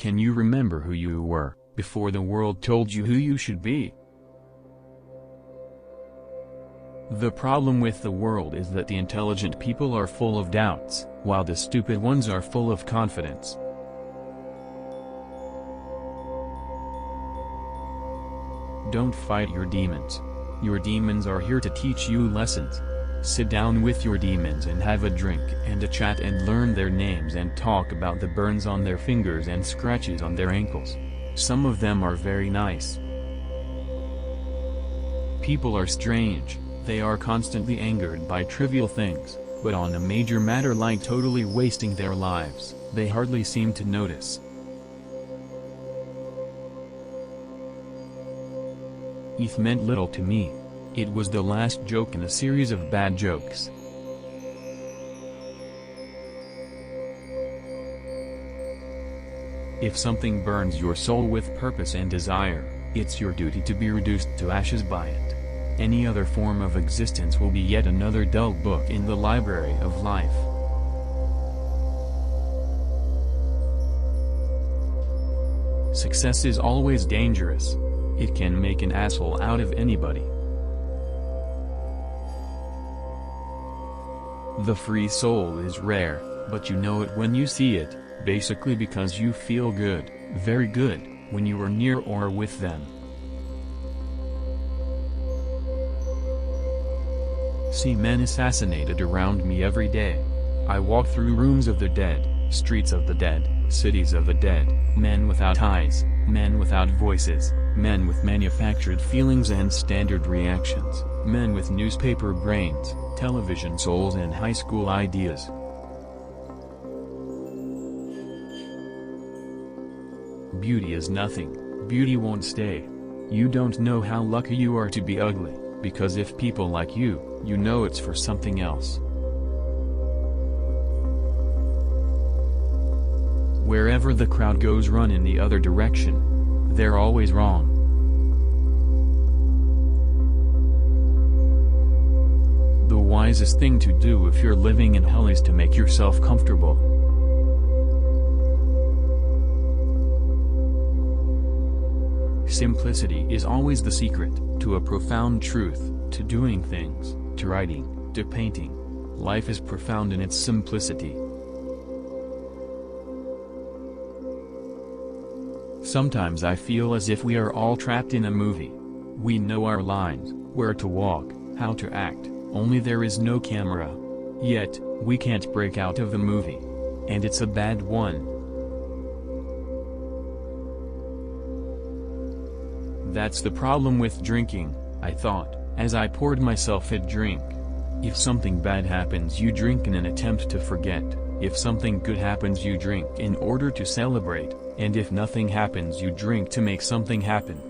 Can you remember who you were, before the world told you who you should be? The problem with the world is that the intelligent people are full of doubts, while the stupid ones are full of confidence. Don't fight your demons. Your demons are here to teach you lessons. Sit down with your demons and have a drink and a chat and learn their names and talk about the burns on their fingers and scratches on their ankles. Some of them are very nice. People are strange. They are constantly angered by trivial things, but on a major matter like totally wasting their lives, they hardly seem to notice. ETH meant little to me. It was the last joke in a series of bad jokes. If something burns your soul with purpose and desire, it's your duty to be reduced to ashes by it. Any other form of existence will be yet another dull book in the library of life. Success is always dangerous. It can make an asshole out of anybody. The free soul is rare, but you know it when you see it, basically because you feel good, very good, when you are near or with them. See men assassinated around me every day. I walk through rooms of the dead, streets of the dead, cities of the dead, men without eyes, men without voices, men with manufactured feelings and standard reactions, men with newspaper brains, television souls and high school ideas. Beauty is nothing. Beauty won't stay. You don't know how lucky you are to be ugly, because if people like you, you know it's for something else. Wherever the crowd goes, run in the other direction. They're always wrong. The wisest thing to do if you're living in hell is to make yourself comfortable. Simplicity is always the secret to a profound truth, to doing things, to writing, to painting. Life is profound in its simplicity. Sometimes I feel as if we are all trapped in a movie. We know our lines, where to walk, how to act, only there is no camera. Yet, we can't break out of the movie. And it's a bad one. That's the problem with drinking, I thought, as I poured myself a drink. If something bad happens, you drink in an attempt to forget. If something good happens, you drink in order to celebrate. And if nothing happens, you drink to make something happen.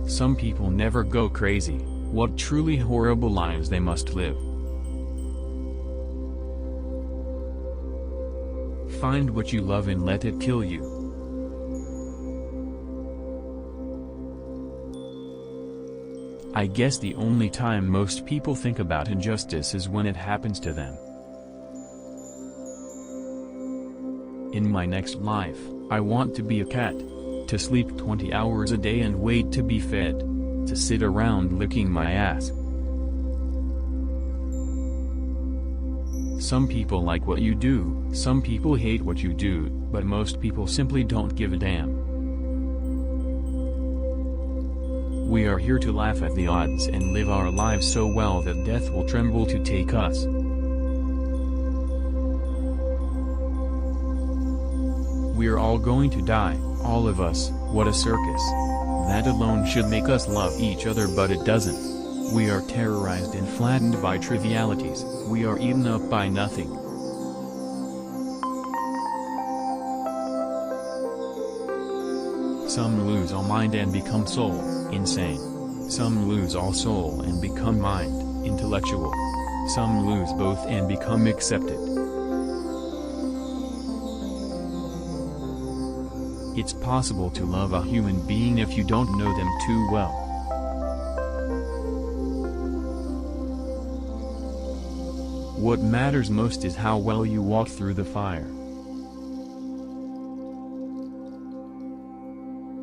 Some people never go crazy. What truly horrible lives they must live. Find what you love and let it kill you. I guess the only time most people think about injustice is when it happens to them. In my next life, I want to be a cat. To sleep 20 hours a day and wait to be fed. To sit around licking my ass. Some people like what you do, some people hate what you do, but most people simply don't give a damn. We are here to laugh at the odds and live our lives so well that death will tremble to take us. We're all going to die, all of us. What a circus. That alone should make us love each other, but it doesn't. We are terrorized and flattened by trivialities, we are eaten up by nothing. Some lose all mind and become soul, insane. Some lose all soul and become mind, intellectual. Some lose both and become accepted. It's possible to love a human being if you don't know them too well. What matters most is how well you walk through the fire.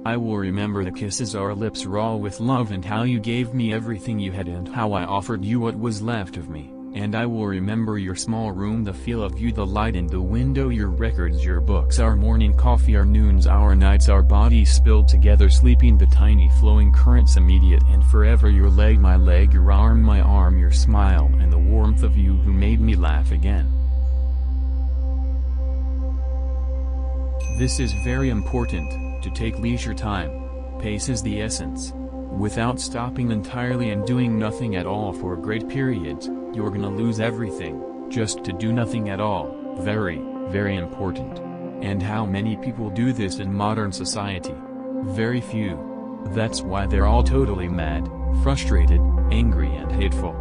I will remember the kisses our lips raw with love, and how you gave me everything you had, and how I offered you what was left of me. And I will remember your small room, the feel of you, the light in the window, your records, your books, our morning coffee, our noons, our nights, our bodies spilled together, sleeping, the tiny flowing currents, immediate and forever, your leg, my leg, your arm, my arm, your smile, and the warmth of you who made me laugh again. This is very important, to take leisure time. Pace is the essence. Without stopping entirely and doing nothing at all for great periods, you're gonna lose everything. Just to do nothing at all, very, very important. And how many people do this in modern society? Very few. That's why they're all totally mad, frustrated, angry and hateful.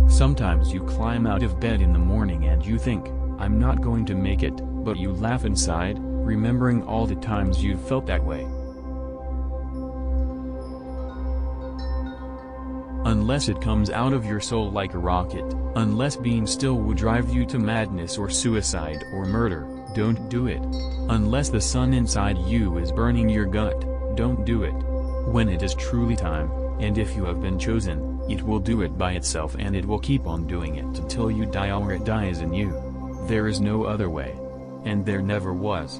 Sometimes you climb out of bed in the morning and you think, I'm not going to make it, but you laugh inside, remembering all the times you've felt that way. Unless it comes out of your soul like a rocket, unless being still would drive you to madness or suicide or murder, don't do it. Unless the sun inside you is burning your gut, don't do it. When it is truly time, and if you have been chosen, it will do it by itself, and it will keep on doing it until you die or it dies in you. There is no other way. And there never was.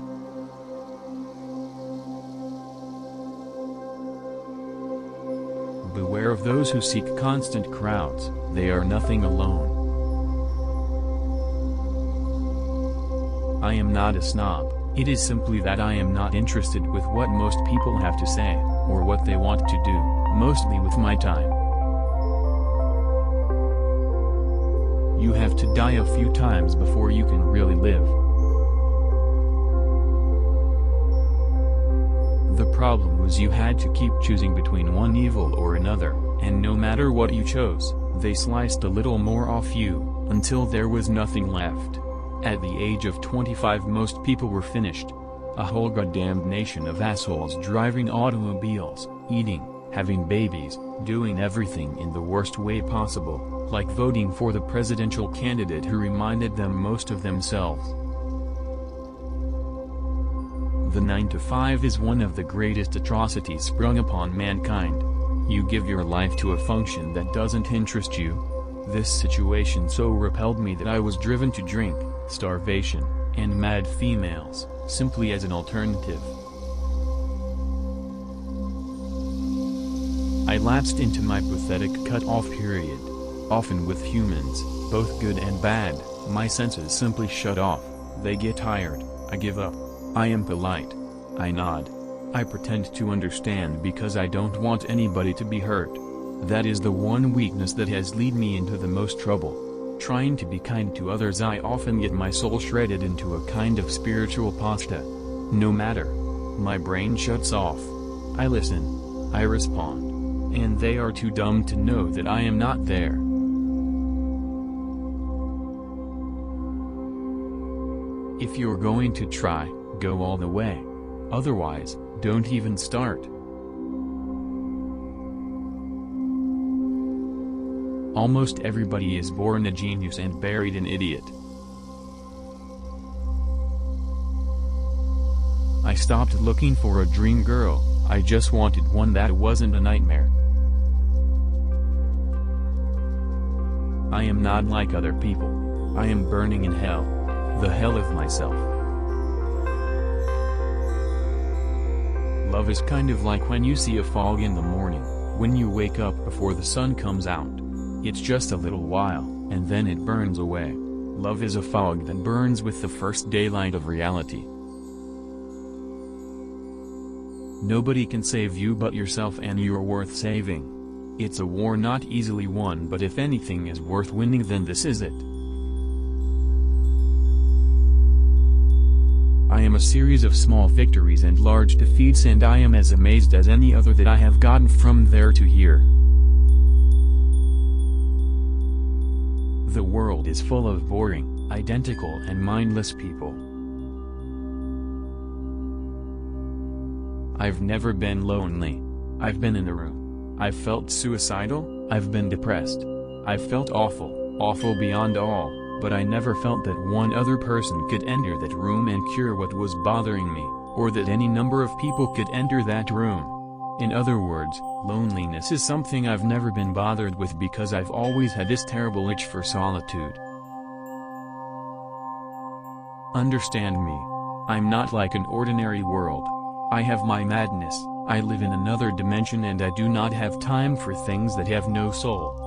Beware of those who seek constant crowds, they are nothing alone. I am not a snob, it is simply that I am not interested with what most people have to say, or what they want to do, mostly with my time. You have to die a few times before you can really live. The problem was you had to keep choosing between one evil or another, and no matter what you chose, they sliced a little more off you, until there was nothing left. At the age of 25 most people were finished. A whole goddamned nation of assholes driving automobiles, eating, having babies, doing everything in the worst way possible, like voting for the presidential candidate who reminded them most of themselves. The 9-to-5 is one of the greatest atrocities sprung upon mankind. You give your life to a function that doesn't interest you. This situation so repelled me that I was driven to drink, starvation, and mad females, simply as an alternative. I lapsed into my pathetic cut-off period. Often with humans, both good and bad, my senses simply shut off. They get tired, I give up. I am polite. I nod. I pretend to understand because I don't want anybody to be hurt. That is the one weakness that has led me into the most trouble. Trying to be kind to others, I often get my soul shredded into a kind of spiritual pasta. No matter. My brain shuts off. I listen. I respond. And they are too dumb to know that I am not there. If you're going to try, go all the way. Otherwise, don't even start. Almost everybody is born a genius and buried an idiot. I stopped looking for a dream girl, I just wanted one that wasn't a nightmare. I am not like other people. I am burning in hell. The hell of myself. Love is kind of like when you see a fog in the morning, when you wake up before the sun comes out. It's just a little while, and then it burns away. Love is a fog that burns with the first daylight of reality. Nobody can save you but yourself, and you're worth saving. It's a war not easily won, but if anything is worth winning, then this is it. I am a series of small victories and large defeats, and I am as amazed as any other that I have gotten from there to here. The world is full of boring, identical and mindless people. I've never been lonely. I've been in a room. I've felt suicidal, I've been depressed. I've felt awful, awful beyond all. but I never felt that one other person could enter that room and cure what was bothering me, or that any number of people could enter that room. In other words, loneliness is something I've never been bothered with because I've always had this terrible itch for solitude. Understand me. I'm not like an ordinary world. I have my madness, I live in another dimension and I do not have time for things that have no soul.